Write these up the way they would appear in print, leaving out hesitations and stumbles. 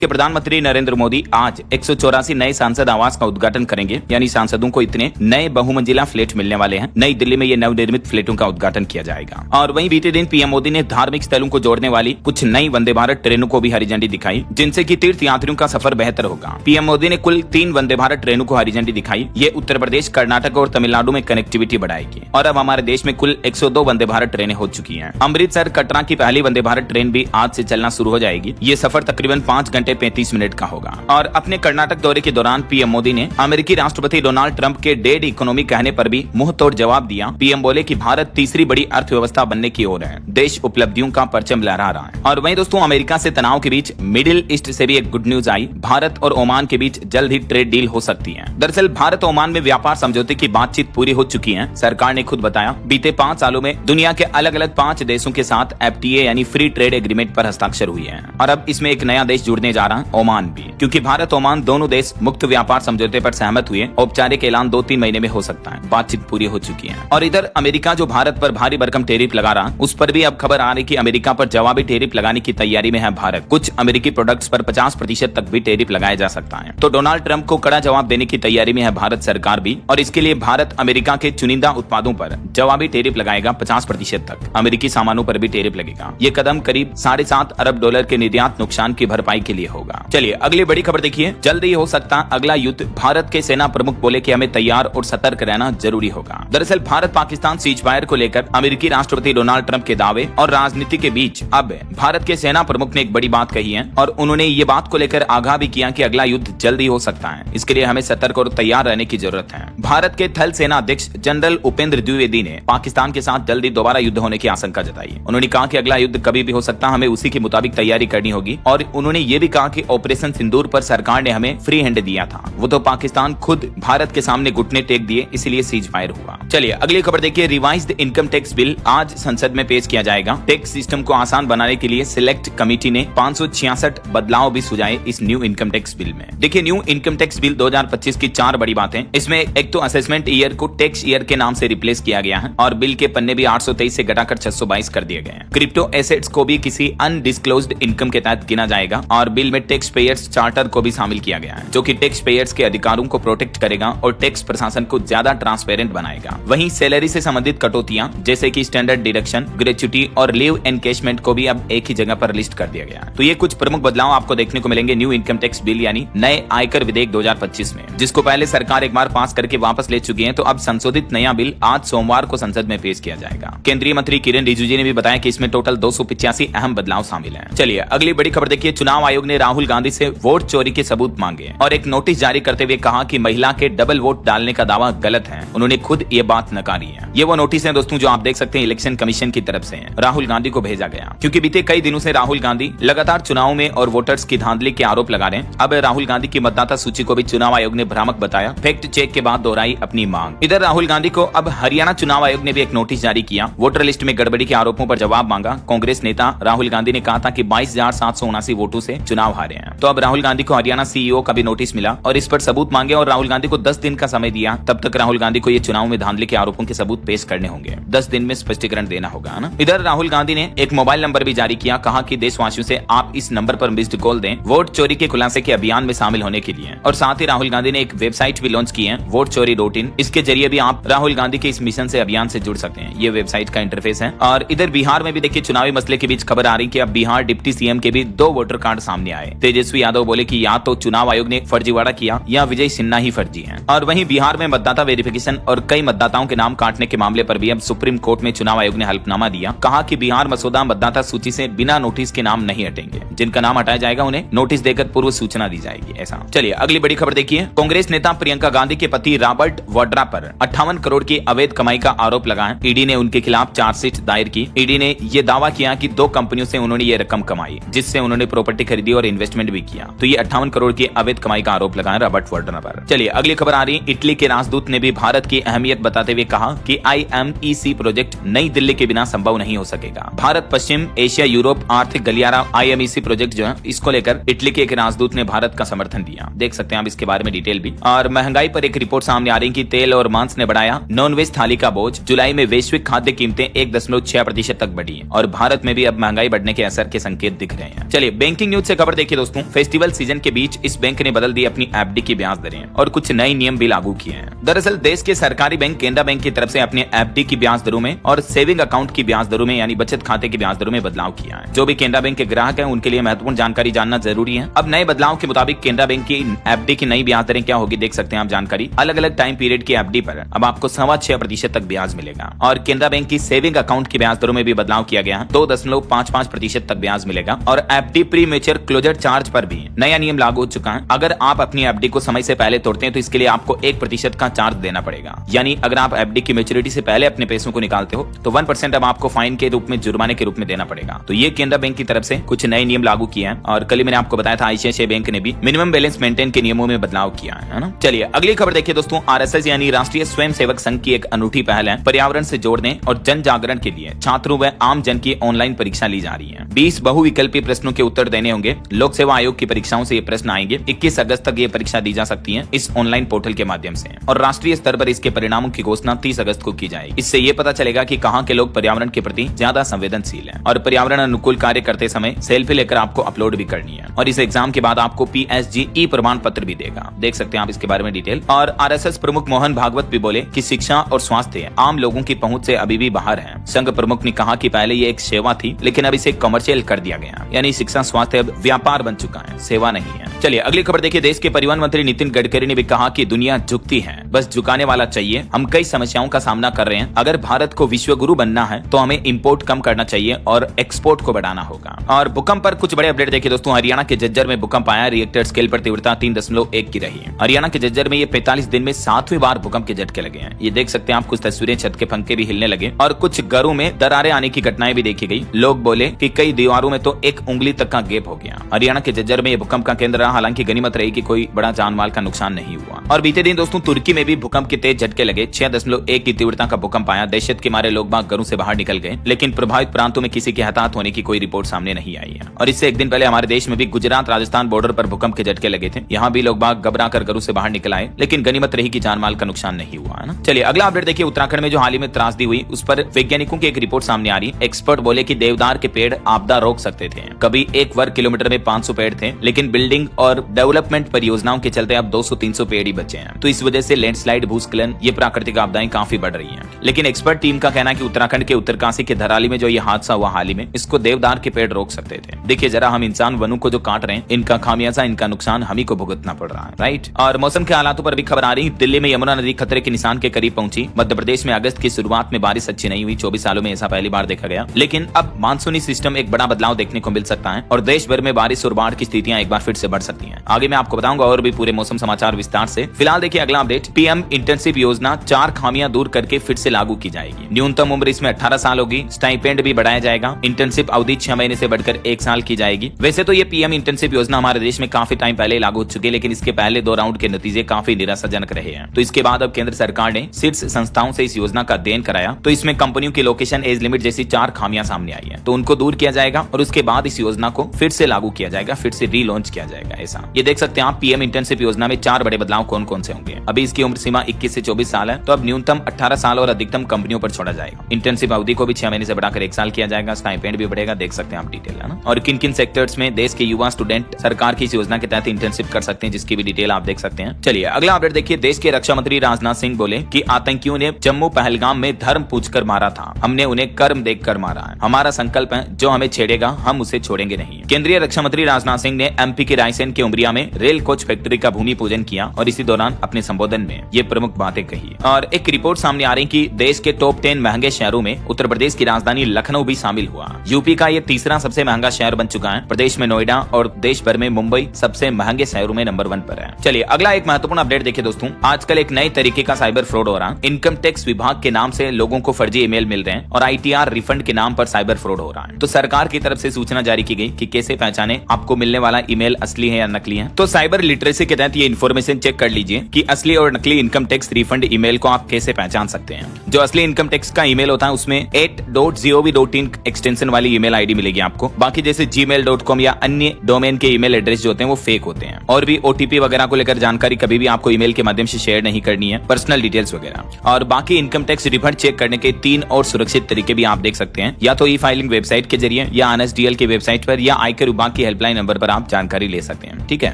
कि प्रधानमंत्री नरेंद्र मोदी आज 184 नए सांसद आवास का उद्घाटन करेंगे। यानी सांसदों को इतने नए बहुमंजिला फ्लैट मिलने वाले हैं। नई दिल्ली में ये नवनिर्मित फ्लैटों का उद्घाटन किया जाएगा। और वहीं बीते दिन पीएम मोदी ने धार्मिक स्थलों को जोड़ने वाली कुछ नई वंदे भारत ट्रेनों को भी हरी झंडी दिखाई, जिनसे कि तीर्थ यात्रियों का सफर बेहतर होगा। पीएम मोदी ने कुल 3 वंदे भारत ट्रेनों को हरी झंडी दिखाई। ये उत्तर प्रदेश, कर्नाटक और तमिलनाडु में कनेक्टिविटी बढ़ाएगी। और अब हमारे देश में कुल 102 वंदे भारत ट्रेनें हो चुकी हैं। अमृतसर कटरा की पहली वंदे भारत ट्रेन भी आज से चलना शुरू हो जाएगी। ये सफर तकरीबन 5 घंटे 35 मिनट का होगा। और अपने कर्नाटक दौरे के दौरान पीएम मोदी ने अमेरिकी राष्ट्रपति डोनाल्ड ट्रंप के डेड इकोनॉमी कहने पर भी मुंह तोड़ जवाब दिया। पीएम बोले कि भारत तीसरी बड़ी अर्थव्यवस्था बनने की ओर है। देश उपलब्धियों का परचम लहरा रहा है। और वहीं दोस्तों, अमेरिका से तनाव के बीच मिडिल ईस्ट से भी एक गुड न्यूज आई। भारत और ओमान के बीच जल्द ही ट्रेड डील हो सकती है। दरअसल भारत और ओमान में व्यापार समझौते की बातचीत पूरी हो चुकी है। सरकार ने खुद बताया, बीते 5 सालों में दुनिया के अलग अलग 5 देशों के साथ FTA यानी फ्री ट्रेड एग्रीमेंट पर हस्ताक्षर हुए हैं। और अब इसमें एक नया देश जुड़ने जा रहा है, ओमान भी। क्योंकि भारत ओमान दोनों देश मुक्त व्यापार समझौते पर सहमत हुए। औपचारिक ऐलान 2-3 महीने में हो सकता है। बातचीत पूरी हो चुकी है। और इधर अमेरिका जो भारत पर भारी भरकम टैरिफ लगा रहा, उस पर भी अब खबर आ रही कि अमेरिका पर जवाबी टैरिफ लगाने की तैयारी में है भारत। कुछ अमेरिकी प्रोडक्ट्स पर 50% तक भी टैरिफ लगाया जा सकता है। तो डोनाल्ड ट्रंप को कड़ा जवाब देने की तैयारी में है भारत सरकार भी। और इसके लिए भारत अमेरिका के चुनिंदा उत्पादों पर जवाबी टैरिफ लगाएगा 50% तक। अमेरिकी सामानों पर भी टैरिफ लगेगा। ये कदम करीब $7.5 अरब के निर्यात नुकसान की भरपाई के लिए होगा। चलिए अगली बड़ी खबर देखिए। जल्द ही हो सकता अगला युद्ध। भारत के सेना प्रमुख बोले कि हमें तैयार और सतर्क रहना जरूरी होगा। दरअसल भारत पाकिस्तान सीज फायर को लेकर अमेरिकी राष्ट्रपति डोनाल्ड ट्रंप के दावे और राजनीति के बीच अब भारत के सेना प्रमुख ने एक बड़ी बात कही है। और उन्होंने ये बात को लेकर आगाह भी किया कि अगला युद्ध जल्द ही हो सकता है। इसके लिए हमें सतर्क और तैयार रहने की जरूरत है। भारत के थल सेना अध्यक्ष जनरल उपेंद्र द्विवेदी ने पाकिस्तान के साथ जल्दी दोबारा युद्ध होने की आशंका जताई। उन्होंने कहा कि अगला युद्ध कभी भी हो सकता, हमें उसी के मुताबिक तैयारी करनी होगी। और उन्होंने ये भी कहा कि ऑपरेशन सिंदूर पर सरकार ने हमें फ्री हैंड दिया था, वो तो पाकिस्तान खुद भारत के सामने घुटने टेक दिए, इसलिए सीज फायर हुआ। चलिए अगली खबर देखिए। रिवाइज्ड इनकम टैक्स बिल आज संसद में पेश किया जाएगा। टैक्स सिस्टम को आसान बनाने के लिए सिलेक्ट कमेटी ने 566 बदलाव भी सुझाए इस न्यू इनकम टैक्स बिल में। देखिए न्यू इनकम टैक्स बिल 2025 की 4 बड़ी बातें। इसमें एक तो असेसमेंट ईयर को टैक्स ईयर के नाम से रिप्लेस किया गया है। और बिल के पन्ने भी 823 से घटाकर 622 कर दिए गए हैं। क्रिप्टो एसेट्स को भी किसी अनडिस्क्लोज्ड इनकम के तहत गिना जाएगा। और बिल में टैक्स पेयर्स चार्टर को भी शामिल किया गया है, जो कि टैक्स पेयर्स के अधिकारों को प्रोटेक्ट करेगा और टैक्स प्रशासन को ज्यादा ट्रांसपेरेंट बनाएगा। वहीं सैलरी से संबंधित कटौतियां जैसे कि स्टैंडर्ड डिडक्शन, ग्रेच्युटी और लीव एनकैशमेंट को भी अब एक ही जगह पर लिस्ट कर दिया गया। तो ये कुछ प्रमुख बदलाव आपको देखने को मिलेंगे न्यू इनकम टैक्स बिल यानी नए आयकर विधेयक 2025 में, जिसको पहले सरकार एक बार पास करके वापस ले चुकी है। तो अब संशोधित नया बिल आज सोमवार को संसद में पेश किया जाएगा। केंद्रीय मंत्री किरेन रिजिजू ने भी बताया कि इसमें टोटल 285 अहम बदलाव शामिल हैं। चलिए अगली बड़ी खबर देखिए। चुनाव आयोग ने राहुल गांधी से वोट चोरी के सबूत मांगे और एक नोटिस जारी करते हुए कहा कि महिला के डबल वोट डालने का दावा गलत है। उन्होंने खुद ये बात नकारी है। ये वो नोटिस है दोस्तों जो आप देख सकते हैं इलेक्शन कमीशन की तरफ से राहुल गांधी को भेजा गया। क्योंकि बीते कई दिनों से राहुल गांधी लगातार चुनाव में और वोटर्स की धांधली के आरोप लगा रहे हैं। अब राहुल गांधी की मतदाता सूची को भी चुनाव आयोग ने भ्रामक बताया। फैक्ट चेक के बाद दोहराई अपनी मांग। इधर राहुल गांधी को अब हरियाणा चुनाव आयोग ने भी एक नोटिस जारी किया। वोटर लिस्ट में गड़बड़ी के आरोपों पर जवाब मांगा। कांग्रेस नेता राहुल गांधी ने कहा था कि 22,779 वोटों से चुनाव हारे हैं। तो अब राहुल गांधी को हरियाणा CEO का भी नोटिस मिला और इस पर सबूत मांगे और राहुल गांधी को 10 दिन का समय दिया। तब तक राहुल गांधी को ये चुनाव में धांधली के आरोपों के सबूत पेश करने होंगे। 10 दिन में स्पष्टीकरण देना होगा ना। इधर राहुल गांधी ने एक मोबाइल नंबर भी जारी किया। कहा कि देशवासियों से आप इस नंबर पर मिस्ड कॉल दें वोट चोरी के खुलासे के अभियान में शामिल होने के लिए। और साथ ही राहुल गांधी ने एक वेबसाइट भी लॉन्च की है, वोटचोरी.in। इसके जरिए भी आप राहुल गांधी के इस मिशन से अभियान से जुड़ सकते हैं। ये वेबसाइट का इंटरफेस है। और इधर बिहार में भी देखिए चुनावी मसले के बीच खबर आ रही कि अब बिहार डिप्टी सीएम के भी 2 वोटर कार्ड सामने आए। तेजस्वी यादव बोले कि या तो चुनाव आयोग ने फर्जीवाड़ा किया या विजय सिन्हा ही फर्जी है। और वहीं बिहार में मतदाता वेरिफिकेशन और कई मतदाताओं के नाम काटने के मामले पर भी अब सुप्रीम कोर्ट में चुनाव आयोग ने हल्फनामा दिया। कहा कि बिहार मसौदा मतदाता सूची से बिना नोटिस के नाम नहीं हटेंगे। जिनका नाम हटाया जाएगा उन्हें नोटिस देकर पूर्व सूचना दी जाएगी। ऐसा। चलिए अगली बड़ी खबर देखिए। कांग्रेस नेता प्रियंका गांधी के पति रॉबर्ट वाड्रा पर 58 करोड़ की अवैध कमाई का आरोप लगा है। ईडी ने उनके खिलाफ चार्जशीट दायर की। ईडी ने यह दावा किया कि 2 कंपनियों से उन्होंने ये रकम कमाई, जिससे उन्होंने प्रॉपर्टी खरीदी और इन्वेस्टमेंट भी किया। तो ये 58 करोड़ की अवैध कमाई का आरोप लगा है रॉबर्ट वाड्रा पर। चलिए अगली खबर आ रही। इटली के राजदूत ने भी भारत की अहमियत बताते हुए कहा कि IMEC प्रोजेक्ट नई दिल्ली के बिना संभव नहीं हो सकेगा। भारत पश्चिम एशिया यूरोप आर्थिक गलियारा IMEC प्रोजेक्ट जो है, इसको लेकर इटली के एक राजदूत ने भारत का समर्थन दिया। देख सकते हैं आप इसके बारे में डिटेल भी। और महंगाई पर एक रिपोर्ट सामने आ रही कि तेल और मांस ने बढ़ाया नॉन वेज थाली का बोझ। जुलाई में वैश्विक खाद्य कीमतें 1.6% तक बढ़ी और भारत में भी अब महंगाई बढ़ने के असर के संकेत दिख रहे हैं। चलिए बैंकिंग न्यूज से खबर देखिए दोस्तों। फेस्टिवल फसल सीजन के बीच इस बैंक ने बदल दी अपनी एफडी की ब्याज दरें और कुछ नए नियम भी लागू किए हैं। दरअसल देश के सरकारी बैंक केनरा बैंक की तरफ से अपने एफडी की ब्याज दरों में और सेविंग अकाउंट की ब्याज दरों में यानी बचत खाते की ब्याज दरों में बदलाव किया है। जो भी केनरा बैंक के ग्राहक हैं उनके लिए महत्वपूर्ण जानकारी जानना जरूरी है। अब नए बदलाव के मुताबिक केनरा बैंक की एफडी की नई ब्याज दरें क्या होगी, देख सकते हैं आप जानकारी। अलग अलग टाइम पीरियड की एफडी पर अब आपको 6.25% तक ब्याज मिलेगा और केनरा बैंक की सेविंग अकाउंट की ब्याज दरों में भी बदलाव किया गया है। 2.55% तक ब्याज मिलेगा और FD premature closure charge पर भी नया नियम लागू हो चुका है। अगर आप अपनी एफडी को समय से पहले तोड़ते हैं तो इसके लिए आपको 1% का चार्ज देना पड़ेगा। यानी अगर आप एफडी की मैच्योरिटी से पहले अपने पैसों को निकालते हो तो 1% अब आपको फाइन के रूप में, जुर्माने के रूप में देना पड़ेगा। तो ये केनरा बैंक की तरफ से कुछ नए नियम लागू किए हैं और कल ही मैंने आपको बताया था आईसीआईसीआई बैंक ने भी मिनिमम बैलेंस मेंटेन के नियमों में बदलाव किया है ना। चलिए अगली खबर देखिए दोस्तों। आरएसएस यानी राष्ट्रीय स्वयं सेवक संघ की एक अनूठी पहल है। पर्यावरण से जोड़ने और जन जागरण के लिए छात्रों व आम जन की ऑनलाइन परीक्षा ली जा रही है। 20 बहुविकल्पीय प्रश्नों के उत्तर देने होंगे। लोक सेवा आयोग की परीक्षाओं से ये प्रश्न आएंगे। 21 अगस्त तक ये परीक्षा दी जा सकती है इस ऑनलाइन पोर्टल के माध्यम से और राष्ट्रीय स्तर पर इसके परिणामों की घोषणा 30 अगस्त को की जाएगी। इससे ये पता चलेगा कि कहां के लोग पर्यावरण के प्रति ज्यादा संवेदनशील हैं और पर्यावरण अनुकूल कार्य करते समय सेल्फी लेकर आपको अपलोड भी करनी है और इस एग्जाम के बाद आपको PSG प्रमाण पत्र भी देगा। देख सकते हैं आप इसके बारे में डिटेल। और आरएसएस प्रमुख मोहन भागवत भी बोले कि शिक्षा और स्वास्थ्य आम लोगों की पहुंच से अभी भी बाहर है। संघ प्रमुख ने कहा कि पहले ये एक सेवा थी लेकिन अब इसे कमर्शियल कर दिया गया, यानी शिक्षा स्वास्थ्य अब व्यापार बन चुका है, सेवा नहीं है। चलिए अगली खबर देखिए। देश के परिवहन मंत्री नितिन गडकरी ने भी कहा कि दुनिया झुकती है, बस झुकाने वाला चाहिए। हम कई समस्याओं का सामना कर रहे हैं। अगर भारत को विश्व गुरु बनना है तो हमें इंपोर्ट कम करना चाहिए और एक्सपोर्ट को बढ़ाना होगा। और भूकंप पर कुछ बड़े अपडेट देखिए दोस्तों। हरियाणा के झज्जर में भूकंप आया। रिएक्टर स्केल पर तीव्रता 3.1 की रही है। हरियाणा के झज्जर में ये 45 दिन में 7वीं बार भूकंप के झटके लगे हैं। ये देख सकते हैं आप कुछ तस्वीरें, छत के पंखे भी हिलने लगे और कुछ घरों में दरारें आने की घटनाएं भी देखी गई। लोग बोले कि कई दीवारों में तो 1 उंगली तक का गैप हो गया। हरियाणा के झज्जर में ये भूकंप का केंद्र रहा। हालांकि गनीमत रही कि कोई बड़ा जान माल का नुकसान नहीं हुआ। और बीते दिन दोस्तों तुर्की में भी भूकंप के तेज झटके लगे। 6.1 की तीव्रता का भूकंप आया। दहशत के मारे लोग बाग घरों से बाहर निकल गए लेकिन प्रभावित प्रांतों में किसी के हताहत होने की कोई रिपोर्ट सामने नहीं आई है। और इससे एक दिन पहले हमारे देश में भी गुजरात राजस्थान बॉर्डर पर भूकंप के झटके लगे थे। यहाँ भी लोग बाग घबरा कर घरों से बाहर निकल आए लेकिन गनीमत रही कि जान माल का नुकसान नहीं हुआ है ना। चलिए अगला अपडेट देखिए। उत्तराखंड में जो हाल ही में त्रासदी हुई उस पर वैज्ञानिकों की एक रिपोर्ट सामने आ रही। एक्सपर्ट बोले कि देवदार के पेड़ आपदा रोक सकते थे। कभी 1 वर्ग किलोमीटर में 500 पेड़ थे लेकिन बिल्डिंग और डेवलपमेंट परियोजनाओं के चलते अब 200-300 पेड़ ही बचे हैं। तो इस वजह से लैंडस्लाइड, भूस्खलन, ये प्राकृतिक आपदाएं काफी बढ़ रही हैं। लेकिन एक्सपर्ट टीम का कहना है कि उत्तराखंड के उत्तरकाशी के धराली में जो ये हादसा हुआ हाल ही में, इसको देवदार के पेड़ रोक सकते थे। देखिए जरा, हम इंसान वनों को जो काट रहे हैं, इनका खामियाजा, इनका नुकसान हम ही को भुगतना पड़ रहा है, राइट। और मौसम के हालातों पर भी खबर आ रही। दिल्ली में यमुना नदी खतरे के निशान के करीब पहुंची। मध्य प्रदेश में अगस्त की शुरुआत में बारिश अच्छी नहीं हुई। 24 सालों में ऐसा पहली बार देखा गया। लेकिन अब मानसूनी सिस्टम एक बड़ा बदलाव देखने को मिल सकता है और देश भर में बारिश और बाढ़ की स्थितियां एक बार फिर से बढ़ सकती हैं। आगे मैं आपको बताऊंगा और भी पूरे मौसम समाचार विस्तार से। फिलहाल देखिए अगला अपडेट। पीएम इंटर्नशिप योजना 4 खामियां दूर करके फिर से लागू की जाएगी। न्यूनतम उम्र इसमें 18 साल होगी। स्टाइपेंड भी बढ़ाया जाएगा। इंटर्नशिप अवधि 6 महीने से बढ़कर 1 साल की जाएगी। वैसे तो ये पीएम इंटर्नशिप योजना हमारे देश में काफी टाइम पहले लागू हो चुकी है लेकिन इसके पहले 2 राउंड के नतीजे काफी निराशाजनक रहे हैं। तो इसके बाद अब केंद्र सरकार ने शीर्ष संस्थाओं से इस योजना का अध्ययन कराया तो इसमें कंपनियों की लोकेशन, एज लिमिट जैसी 4 खामियां सामने आई है। तो उनको दूर किया जाएगा और उसके बाद इस योजना को फिर से लागू किया जाएगा, फिर से रीलॉन्च किया जाएगा। ऐसा ये देख सकते हैं आप। पीएम इंटर्नशिप योजना में 4 बड़े बदलाव कौन कौन से होंगे। अभी इसकी उम्र सीमा 21 से 24 साल है तो अब न्यूनतम 18 साल और अधिकतम कंपनियों पर छोड़ा जाएगा। इंटर्नशिप अवधि को भी 6 महीने से बढ़ाकर 1 साल किया जाएगा। स्टाइपेंड भी बढ़ेगा, देख सकते हैं आप डिटेल, है ना। और किन किन सेक्टर्स में देश के युवा स्टूडेंट सरकार की इस योजना के तहत इंटर्नशिप कर सकते हैं, जिसकी भी डिटेल आप देख सकते हैं। चलिए अगला अपडेट देखिए। देश के रक्षा मंत्री राजनाथ सिंह बोले कि आतंकियों ने जम्मू पहलगाम में धर्म पूछकर मारा था, हमने उन्हें कर्म देखकर मारा है। हमारा संकल्प है जो हमें छेड़ेगा हम उसे छोड़ेंगे नहीं। केंद्रीय रक्षा मंत्री राजनाथ सिंह ने एमपी के रायसेन के उमरिया में रेल कोच फैक्ट्री का भूमि पूजन किया और इसी दौरान अपने संबोधन में ये प्रमुख बातें कही। और एक रिपोर्ट सामने आ रही कि देश के टॉप 10 महंगे शहरों में उत्तर प्रदेश की राजधानी लखनऊ भी शामिल हुआ। यूपी का ये तीसरा सबसे महंगा शहर बन चुका है। प्रदेश में नोएडा और देश भर में मुंबई सबसे महंगे शहरों में नंबर 1 पर है। चलिए अगला एक महत्वपूर्ण अपडेट देखिए दोस्तों। आजकल एक नए तरीके का साइबर फ्रॉड हो रहा है। इनकम टैक्स विभाग के नाम से लोगों को फर्जी ईमेल मिल रहे हैं और ITR रिफंड के नाम पर साइबर फ्रॉड हो रहा है। तो सरकार की तरफ से सूचना जारी की गई कि कैसे पहचाने आपको मिलने वाला ईमेल असली है या नकली है। तो साइबर लिटरेसी के तहत ये इन्फॉर्मेशन चेक कर लीजिए कि असली और नकली इनकम टैक्स रिफंड ईमेल को आप कैसे पहचान सकते हैं। जो असली इनकम टैक्स का ईमेल होता है उसमें 8.gov.in एक्सटेंशन वाली ईमेल आईडी मिलेगी आपको। बाकी जैसे gmail.com या अन्य डोमेन के ईमेल एड्रेस जो होते हैं वो फेक होते हैं। और भी OTP वगैरह को लेकर जानकारी कभी भी आपको ईमेल के माध्यम से शेयर नहीं करनी है, पर्सनल डिटेल्स वगैरह। और बाकी इनकम टैक्स रिफंड चेक करने के 3 और सुरक्षित तरीके भी आप देख सकते हैं। या तो ई फाइलिंग वेबसाइट के जरिए या NSDL की वेबसाइट पर या आयकर विभाग की हेल्पलाइन नंबर पर आप जानकारी ले सकते हैं। ठीक है,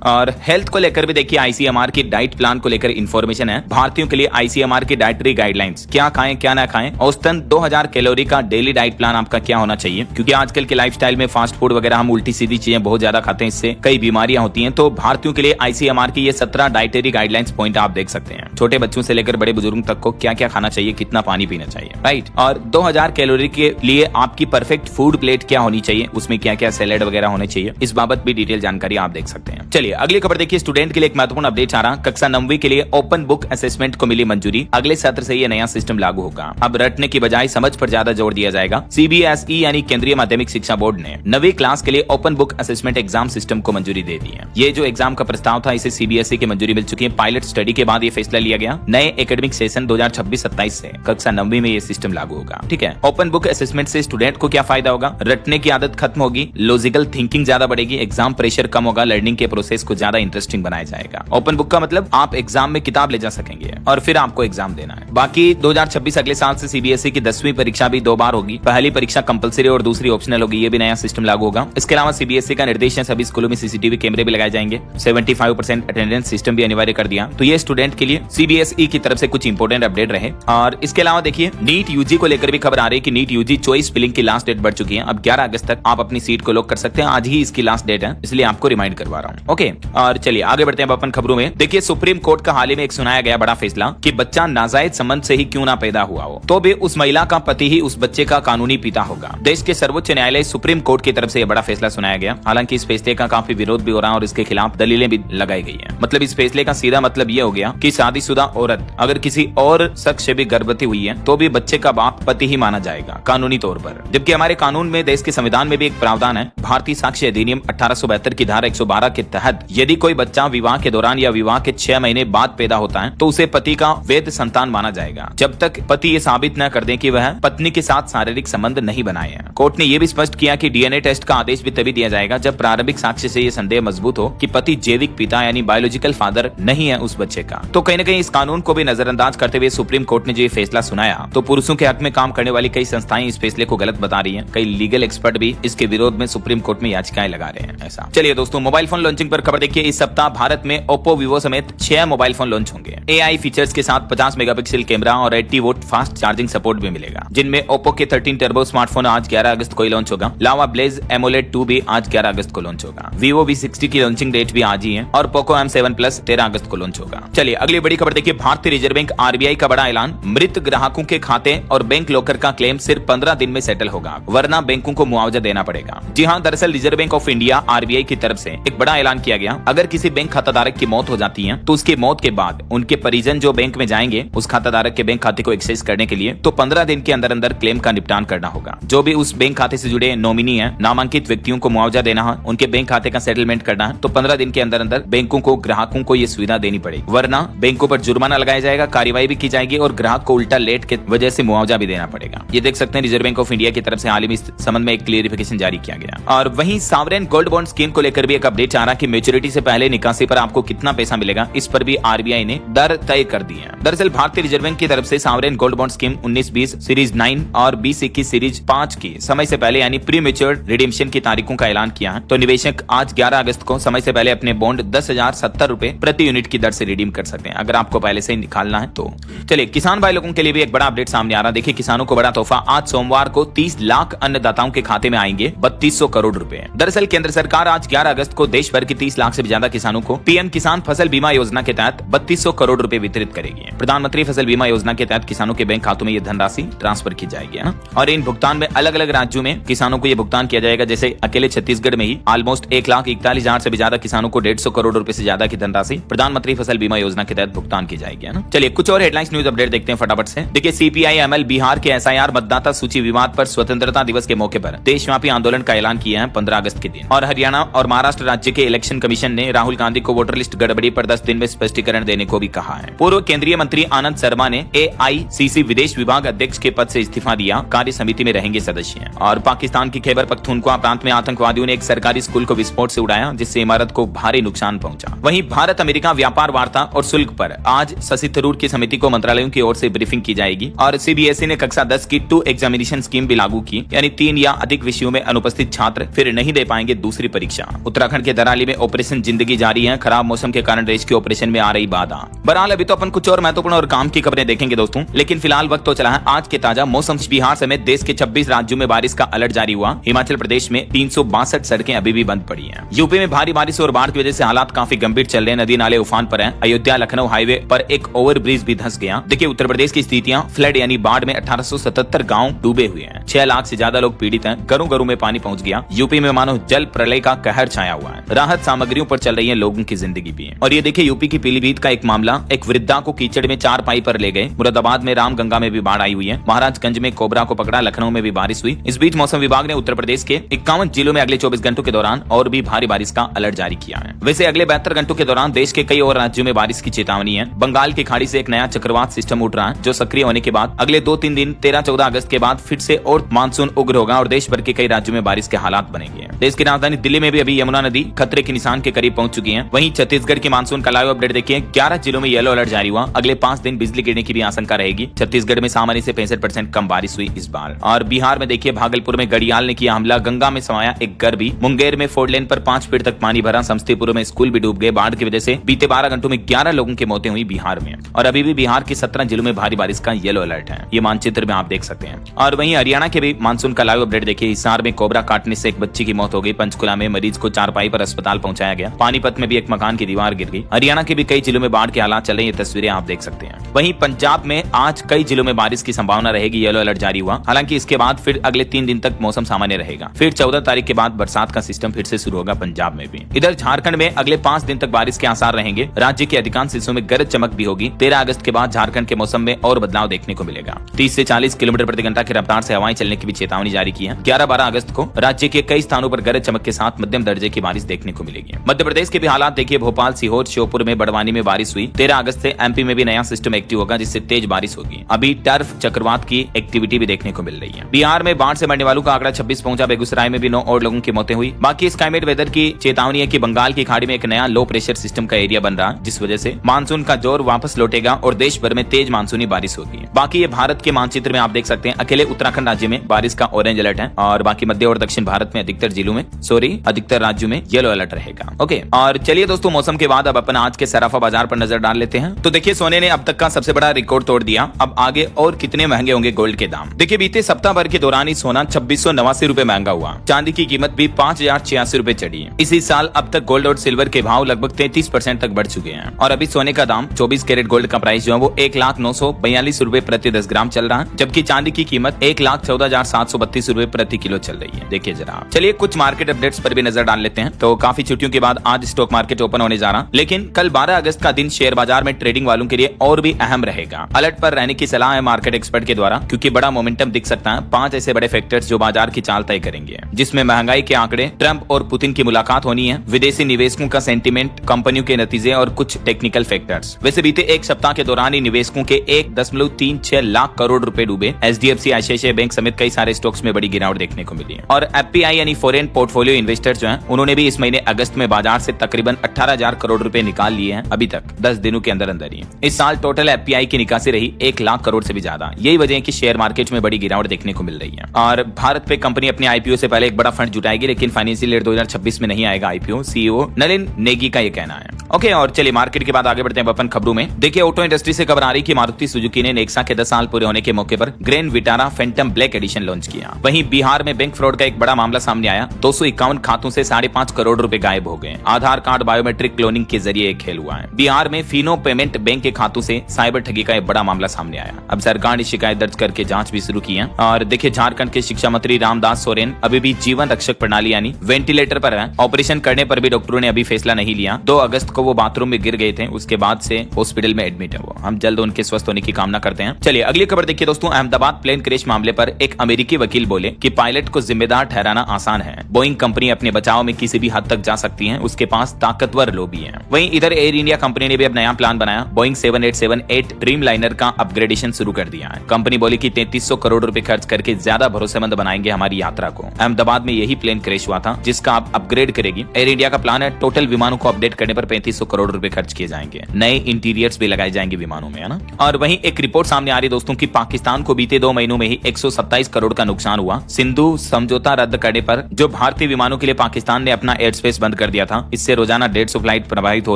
और हेल्थ को लेकर भी देखिए ICMR की डाइट प्लान को लेकर इन्फॉर्मेशन है। भारतीयों के लिए ICMR की डाइटरी गाइडलाइंस, क्या खाएं क्या ना खाएं, औसतन 2000 कैलोरी का डेली डाइट प्लान आपका क्या होना चाहिए, क्योंकि आजकल के लाइफस्टाइल में फास्ट फूड वगैरह हम उल्टी सीधी चीजें बहुत ज्यादा खाते हैं, इससे कई बीमारियां होती हैं। तो भारतीयों के लिए ICMR की ये 17 डाइटरी गाइडलाइंस पॉइंट आप देख सकते हैं। छोटे बच्चों से लेकर बड़े बुजुर्ग तक को क्या क्या खाना चाहिए, कितना पानी पीना चाहिए, राइट। और 2000 कैलोरी के लिए आपकी परफेक्ट फूड प्लेट क्या होनी चाहिए, उसमें क्या क्या सैलेड वगैरह होने चाहिए, इस बाबत भी डिटेल जानकारी आप देख सकते हैं। चलिए अगली खबर देखिए, स्टूडेंट के लिए एक महत्वपूर्ण अपडेट आ रहा। कक्षा 9वीं के लिए ओपन बुक असेसमेंट को मिली मंजूरी, अगले सत्र से ये नया सिस्टम लागू होगा। अब रटने की बजाय समझ पर ज्यादा जोर दिया जाएगा। CBSE यानी केंद्रीय माध्यमिक शिक्षा बोर्ड ने 9वीं क्लास के लिए open book assessment exam system को मंजूरी दे दी है। ये जो एग्जाम का प्रस्ताव था, इसे CBSE की मंजूरी मिल चुकी है। पायलट स्टडी के बाद ये फैसला लिया गया। नए एकेडमिक सेशन 2026-27 से कक्षा 9वीं में ये सिस्टम लागू होगा। ठीक है, ओपन बुक असेसमेंट से स्टूडेंट को क्या फायदा होगा, रटने की आदत खत्म होगी, लॉजिकल थिंकिंग ज्यादा बढ़ेगी, एग्जाम प्रेशर कम होगा, लर्निंग के प्रोसेस को ज्यादा इंटरेस्टिंग बनाया जाएगा। ओपन बुक का मतलब आप एग्जाम में किताब ले जा सकेंगे और फिर आपको एग्जाम देना है। बाकी 2026 अगले साल से CBSE की 10वीं परीक्षा भी 2 बार होगी। पहली परीक्षा कंपलसरी और दूसरी ऑप्शनल होगी। ये भी नया सिस्टम लागू होगा। इसके अलावा CBSE का निर्देश है सभी स्कूलों में CCTV कैमरे भी लगाए जाएंगे। 75% अटेंडेंस सिस्टम भी अनिवार्य कर दिया। तो ये स्टूडेंट के लिए CBSE की तरफ से कुछ इंपोर्टेंट अपडेट रहे। और इसके अलावा देखिए नीट UG को लेकर भी खबर आ रही है कि नीट UG चॉइस फिलिंग की लास्ट डेट बढ़ चुकी है। अब 11 अगस्त तक आप अपनी सीट को लॉक कर सकते हैं। आज ही इसकी लास्ट डेट है, इसलिए आपको रिमाइंड करवा रहा हूँ। ओके, और चलिए आगे बढ़ते हैं अपन खबरों में। देखिए सुप्रीम कोर्ट का हाल ही में एक सुनाया गया बड़ा फैसला कि बच्चा नाजायज संबंध से ही क्यों ना पैदा हुआ हो, तो भी उस महिला का पति ही उस बच्चे का कानूनी पिता होगा। देश के सर्वोच्च न्यायालय सुप्रीम कोर्ट की तरफ से यह बड़ा फैसला सुनाया गया। हालांकि इस फैसले का काफी विरोध भी हो रहा है और इसके खिलाफ दलीलें भी लगाई गई है। मतलब इस फैसले का सीधा मतलब यह हो गया कि शादीशुदा औरत अगर किसी और शख्स से भी गर्भवती हुई है तो भी बच्चे का बाप पति ही माना जाएगा कानूनी तौर पर। जबकि हमारे कानून में, देश के संविधान में भी एक प्रावधान है, भारतीय साक्ष्य अधिनियम 1872 की धारा 112 के तहत यदि कोई बच्चा विवाह के दौरान या विवाह के 6 महीने बाद पैदा होता है तो उसे पति का वैध संतान माना जाएगा, जब तक पति ये साबित न कर दे कि वह पत्नी के साथ शारीरिक संबंध नहीं बनाए हैं। कोर्ट ने यह भी स्पष्ट किया कि DNA टेस्ट का आदेश भी तभी दिया जाएगा जब प्रारंभिक साक्ष्य से यह संदेह मजबूत हो कि पति जैविक पिता यानी बायोलॉजिकल फादर नहीं है उस बच्चे का। तो कहीं न कहीं इस कानून को भी नजरअंदाज करते हुए सुप्रीम कोर्ट ने जो ये फैसला सुनाया, तो पुरुषों के हक में काम करने वाली कई संस्थाएं इस फैसले को गलत बता रही हैं। कई लीगल एक्सपर्ट भी इसके विरोध में सुप्रीम कोर्ट में याचिकाएं लगा रहे हैं। ऐसा चलिए दोस्तों, मोबाइल फोन लॉन्चिंग पर खबर देखिए। इस सप्ताह भारत में ओप्पो, वीवो समेत 6 मोबाइल फोन लॉन्च होंगे। AI फीचर्स के साथ 50 मेगापिक्सल कैमरा और 80 वोल्ट फास्ट चार्जिंग सपोर्ट भी मिलेगा, जिनमें ओप्पो के 13 टर्बो स्मार्टफोन आज 11 अगस्त को लॉन्च होगा। लावा ब्लेज एमोलेड 2 भी आज 11 अगस्त को लॉन्च होगा। वीवो V60 की लॉन्चिंग डेट भी आज ही है और पोको M7 Plus 13 अगस्त को लॉन्च होगा। चलिए अगली बड़ी खबर देखिए। भारतीय रिजर्व बैंक RBI का बड़ा ऐलान, मृत ग्राहकों के खाते और बैंक लॉकर का क्लेम सिर्फ 15 दिन में सेटल होगा, वरना बैंकों को मुआवजा देना पड़ेगा। जी हां, दरअसल reserve bank of India RBI की तरफ से एक बड़ा ऐलान किया गया। अगर किसी बैंक खाताधारक की मौत हो जाती है तो उसकी मौत के बाद उनके परिजन जो बैंक में जाएंगे उस खाताधारक के बैंक खाते को एक्सेस करने के लिए, तो 15 दिन के अंदर अंदर क्लेम का निपटान करना होगा। जो भी उस बैंक खाते से जुड़े नॉमिनी है, नामांकित व्यक्तियों को मुआवजा देना है, उनके बैंक खाते का सेटलमेंट करना है, तो 15 दिन के अंदर अंदर बैंकों को ग्राहकों को ये सुविधा देनी पड़ेगी, वरना बैंकों पर जुर्माना लगाया जाएगा, कार्रवाई भी की जाएगी और ग्राहक को उल्टा लेट के वजह से मुआवजा भी देना पड़ेगा। ये देख सकते हैं रिजर्व बैंक ऑफ इंडिया की तरफ से हाल ही में इस संबंध में एक क्लियरिफिकेशन जारी किया गया। और वहीं सावरेन गोल्ड बॉन्ड स्कीम को लेकर भी एक अपडेट आ रहा कि मैच्योरिटी से पहले निकासी पर आपको कितना पैसा मिलेगा, इस पर भी RBI ने दर तय कर दी है। दरअसल भारतीय रिजर्व बैंक की तरफ से sovereign gold bond scheme 19-20 series 9 और 20-21 सीरीज 5 की समय से पहले यानी प्री मैच्योर्ड रिडीम्पशन की तारीखों का ऐलान किया है। तो निवेशक आज 11 अगस्त को समय से पहले अपने बॉन्ड 10,070 रुपए प्रति यूनिट की दर से रिडीम कर सकते हैं, अगर आपको पहले से ही निकालना है तो। चलिए किसान भाई लोगों के लिए भी एक बड़ा अपडेट सामने आ रहा है। देखिए किसानों को बड़ा तोहफा, आज सोमवार को 30 लाख अन्नदाताओं के खाते में आएंगे 3200 करोड़ रुपए। दरअसल केंद्र सरकार आज 11 अगस्त को देश भर के 30 लाख से भी ज्यादा किसानों को PM किसान फसल बीमा योजना के तहत 3200 करोड़ रुपए वितरित करेगी। प्रधानमंत्री फसल बीमा योजना के तहत किसानों के बैंक खातों में ये धनराशि ट्रांसफर की जाएगी है ना? और इन भुगतान में अलग अलग राज्यों में किसानों को ये भुगतान किया जाएगा। जैसे अकेले छत्तीसगढ़ में ही ऑलमोस्ट 1,41,000 से भी ज्यादा किसानों को 150 करोड़ रुपए से ज्यादा की धनराशि प्रधानमंत्री फसल बीमा योजना के तहत भुगतान की जाएगी है ना? चलिए कुछ और हेडलाइंस न्यूज अपडेट देखते हैं फटाफट से। देखिए CPI-ML बिहार के SIR मतदाता सूची विवाद पर स्वतंत्रता दिवस के मौके पर देशव्यापी आंदोलन का ऐलान किया है 15 अगस्त के दिन। और हरियाणा और महाराष्ट्र राज्य के इलेक्शन कमीशन ने राहुल गांधी को वोटर लिस्ट गड़बड़ी पर 10 दिन में स्पष्टीकरण देने को भी कहा है। पूर्व केंद्रीय मंत्री आनंद शर्मा ने AICC विदेश विभाग अध्यक्ष के पद से इस्तीफा दिया, कार्य समिति में रहेंगे सदस्य। और पाकिस्तान की खैबर पख्तूनख्वा प्रांत में आतंकवादियों ने एक सरकारी स्कूल को विस्फोट से उड़ाया, जिससे इमारत को भारी नुकसान पहुंचा। वहीं भारत अमेरिका व्यापार वार्ता और शुल्क पर आज शशि थरूर की समिति को मंत्रालयों की ओर से ब्रीफिंग की जाएगी। और CBSE ने कक्षा 10 की 2 एग्जामिनेशन स्कीम भी लागू की, यानी 3 या अधिक विषयों में अनुपस्थित छात्र फिर नहीं दे पाएंगे दूसरी परीक्षा। समीक्षा। उत्तराखंड के दराली में ऑपरेशन जिंदगी जारी है, खराब मौसम के कारण रेस्क्यू ऑपरेशन में आ रही बाधा। बहरहाल अभी तो अपन कुछ और महत्वपूर्ण और काम की खबरें देखेंगे दोस्तों, लेकिन फिलहाल वक्त तो चला है आज के ताजा मौसम। बिहार समेत देश के 26 राज्यों में बारिश का अलर्ट जारी हुआ। हिमाचल प्रदेश में 362 सड़कें अभी भी बंद पड़ी हैं। यूपी में भारी बारिश और बाढ़ की वजह से हालात काफी गंभीर चल रहे हैं, नदी नाले उफान पर हैं। अयोध्या लखनऊ हाईवे पर एक ओवरब्रिज भी धंस गया। देखिए उत्तर प्रदेश की स्थितियां, फ्लड यानी बाढ़ में 1877 गाँव डूबे हुए हैं, 6 लाख से ज्यादा लोग पीड़ित हैं, घरों घरों में पानी पहुंच गया। यूपी में मानो जल प्रलय का कहर छाया हुआ है, राहत सामग्रियों पर चल रही है लोगों की जिंदगी भी। और ये देखिए यूपी की पीलीभीत का एक मामला, एक वृद्धा को कीचड़ में 4 पाई पर ले गए। मुरादाबाद में रामगंगा में भी बाढ़ आई हुई है। महाराजगंज में कोबरा को पकड़ा, लखनऊ में भी बारिश हुई। इस बीच मौसम विभाग ने उत्तर प्रदेश के 51 जिलों में अगले 24 घंटों के दौरान और भी भारी बारिश का अलर्ट जारी किया है। वैसे अगले 72 घंटों के दौरान देश के कई और राज्यों में बारिश की चेतावनी है। बंगाल की खाड़ी से एक नया चक्रवात सिस्टम उठ रहा है, जो सक्रिय होने के बाद अगले 2-3 दिन 13-14 अगस्त के बाद फिर से और मानसून उग्र होगा और देश भर के कई राज्यों में बारिश के हालात बनेंगे। देश की राजधानी दिल्ली में भी अभी यमुना नदी खतरे के निशान के करीब पहुंच चुकी है। वहीं छत्तीसगढ़ की मानसून का लाइव अपडेट देखिए, 11 जिलों में येलो अलर्ट जारी हुआ। अगले 5 दिन बिजली गिरने की भी आशंका रहेगी। छत्तीसगढ़ में सामान्य से 65% कम बारिश हुई इस बार। और बिहार में देखिए भागलपुर में घड़ियाल ने किया हमला, गंगा में समाया एक घर भी। मुंगेर में 4 लेन पर 5 फीट तक पानी भरा। समस्तीपुर में स्कूल भी डूब गए। बाढ़ की वजह से बीते 12 घंटों में 11 लोगों की मौतें हुई बिहार में। और अभी भी बिहार के 17 जिलों में भारी बारिश का येलो अलर्ट है, ये मानचित्र में आप देख सकते हैं। और वहीं हरियाणा के भी मानसून का लाइव अपडेट देखिए, हिसार में कोबरा काटने से एक बच्ची की मौत हो गई। पंचकुला में मरीज को 4 पाई पर अस्पताल पहुंचाया गया। पानीपत में भी एक मकान की दीवार गिर गई। हरियाणा के भी कई जिलों में बाढ़ के हालात चल रहे हैं, ये तस्वीरें आप देख सकते हैं। वहीं पंजाब में आज कई जिलों में बारिश की संभावना रहेगी, येलो अलर्ट जारी हुआ। हालांकि इसके बाद फिर अगले 3 दिन तक मौसम सामान्य रहेगा। फिर 14 तारीख के बाद बरसात का सिस्टम फिर से शुरू होगा पंजाब में भी। इधर झारखंड में अगले 5 दिन तक बारिश के आसार रहेंगे। राज्य के अधिकांश हिस्सों में गरज चमक भी होगी। 13 अगस्त के बाद झारखंड के मौसम में और बदलाव देखने को मिलेगा। 30 से 40 किलोमीटर प्रति घंटा की रफ्तार से हवाएं चलने की भी चेतावनी जारी की है। 11-12 अगस्त को राज्य के कई स्थानों पर गरज चमक के साथ मध्यम दर्जे की बारिश देखने को मिलेगी। मध्य प्रदेश के भी हालात देखिए, भोपाल, सीहोर, श्योपुर में, बड़वानी में बारिश हुई। 13 अगस्त से एमपी में भी नया सिस्टम एक्टिव होगा, जिससे तेज बारिश होगी। अभी टर्फ चक्रवात की एक्टिविटी भी देखने को मिल रही है। बिहार में बाढ़ से मरने वालों का आंकड़ा 26 पहुंचा। बेगूसराय में भी 9 और लोगों की मौतें हुई। बाकी स्काईमेट वेदर की चेतावनी है कि बंगाल की खाड़ी में एक नया लो प्रेशर सिस्टम का एरिया बन रहा है, जिस वजह से मानसून का जोर वापस लौटेगा और देश भर में तेज मानसूनी बारिश होगी। बाकी ये भारत के मानचित्र में आप देख सकते हैं, अकेले उत्तराखंड राज्य में बारिश का ऑरेंज अलर्ट है और बाकी मध्य और दक्षिण भारत में अधिकतर राज्यों में येलो अलर्ट रहेगा। ओके, और चलिए दोस्तों, मौसम के बाद अब अपन आज के सराफा बाजार पर नजर डाल लेते हैं। तो देखिए, सोने ने अब तक का सबसे बड़ा रिकॉर्ड तोड़ दिया। अब आगे और कितने महंगे होंगे गोल्ड के दाम। देखिए, बीते सप्ताह भर के दौरान ही सोना 2689 रुपए महंगा हुआ। चांदी की कीमत भी 5086 रुपए चढ़ी है। इसी साल अब तक गोल्ड और सिल्वर के भाव लगभग 33% तक बढ़ चुके हैं। और अभी सोने का दाम 24 कैरेट गोल्ड का प्राइस जो है वो 1,0942 रुपए प्रति 10 ग्राम चल रहा है, जबकि चांदी की कीमत 1,14,732 रुपए प्रति किलो चल रही है। देखिए जरा, चलिए कुछ मार्केट अपडेट्स पर भी नजर डाल लेते हैं। तो काफी छुट्टियों के बाद आज स्टॉक मार्केट ओपन होने जा रहा, लेकिन कल 12 अगस्त का दिन शेयर बाजार में ट्रेडिंग वालों के लिए और भी अहम रहेगा। अलर्ट पर रहने की सलाह है मार्केट एक्सपर्ट के द्वारा, क्योंकि बड़ा मोमेंटम दिख सकता है। 5 ऐसे बड़े फैक्टर्स जो बाजार की चाल तय करेंगे, जिसमें महंगाई के आंकड़े, ट्रंप और पुतिन की मुलाकात होनी है, विदेशी निवेशकों का सेंटीमेंट, कंपनियों के नतीजे और कुछ टेक्निकल फैक्टर्स। वैसे बीते एक सप्ताह के दौरान ही निवेशकों के 1.36 लाख करोड़ रुपए डूबे। एचडीएफसी, आईसीआईसीआई बैंक समेत कई सारे स्टॉक्स में बड़ी गिरावट देखने को मिली है। और एफपीआई यानी फॉरेन पोर्टफोलियो इन्वेस्टर्स जो हैं, उन्होंने भी इस महीने अगस्त में बाजार से तकरीबन 18,000 करोड़ रुपए निकाल लिए हैं अभी तक, 10 दिनों के अंदर अंदर ही। इस साल टोटल एफपीआई की निकासी रही 1 लाख करोड़ से भी ज्यादा। यही वजह है कि शेयर मार्केट में बड़ी गिरावट देखने को मिल रही है। और भारत पे कंपनी अपने आईपीओ से पहले एक बड़ा फंड जुटाएगी, लेकिन फाइनेंशियल ईयर 2026 में नहीं आएगा आईपीओ, सीईओ नलिन नेगी का ये कहना है। ओके, और चलिए मार्केट के बाद आगे बढ़ते हैं अपन खबरों में। देखिए, ऑटो इंडस्ट्री से खबर आ रही कि मारुति सुजुकी ने नेक्सा के 10 साल पूरे होने के मौके पर grand Vitara Phantom black edition launch किया। वहीं बिहार में बैंक फ्रॉड का एक बड़ा मामला सामने आया। 251 खातों से 5.5 करोड़ रुपए गायब हो गए। आधार कार्ड बायोमेट्रिक क्लोनिंग के जरिए एक खेल हुआ है। बिहार में फिनो पेमेंट बैंक के खातों से साइबर ठगी का एक बड़ा मामला सामने आया। अब सरकार ने शिकायत दर्ज करके जांच भी शुरू की है। और देखिए, झारखंड के शिक्षा मंत्री रामदास सोरेन अभी भी जीवन रक्षक प्रणाली यानी वेंटिलेटर पर है। ऑपरेशन करने पर भी डॉक्टरों ने अभी फैसला नहीं लिया। 2 अगस्त को वो बाथरूम में गिर गए थे, उसके बाद से हॉस्पिटल में एडमिट है वो। हम जल्द उनके स्वस्थ होने की कामना करते हैं। चलिए अगली खबर देखिए दोस्तों। अहमदाबाद प्लेन क्रैश मामले पर एक अमेरिकी वकील बोले कि पायलट को जिम्मेदार ठहराना आसान है। बोइंग कंपनी अपने बचाव में किसी भी हद तक जा सकती है, उसके पास ताकतवर लॉबी है। वहीं इधर एयर इंडिया कंपनी ने भी अब नया प्लान बनाया। बोइंग 7878 ड्रीम लाइनर का अपग्रेडेशन शुरू कर दिया है। कंपनी बोली कि 3300 करोड़ रुपए खर्च करके ज्यादा भरोसेमंद बनाएंगे हमारी यात्रा को। अहमदाबाद में यही प्लेन क्रैश हुआ था, जिसका अब अपग्रेड करेगी। एयर इंडिया का प्लान है टोटल विमानों को अपडेट करने पर 3500 करोड़ रुपए खर्च किए जाएंगे। नए इंटीरियर्स भी लगाए जाएंगे विमानों में, है ना। और वहीं एक रिपोर्ट सामने आ रही है दोस्तों कि पाकिस्तान को बीते 2 महीनों में ही 127 करोड़ का नुकसान हुआ। सिंधु समझौता रद्द करने पर जो भारतीय विमानों के लिए पाकिस्तान ने अपना एयर स्पेस बंद कर दिया था, इससे रोजाना 150 फ्लाइट प्रभावित हो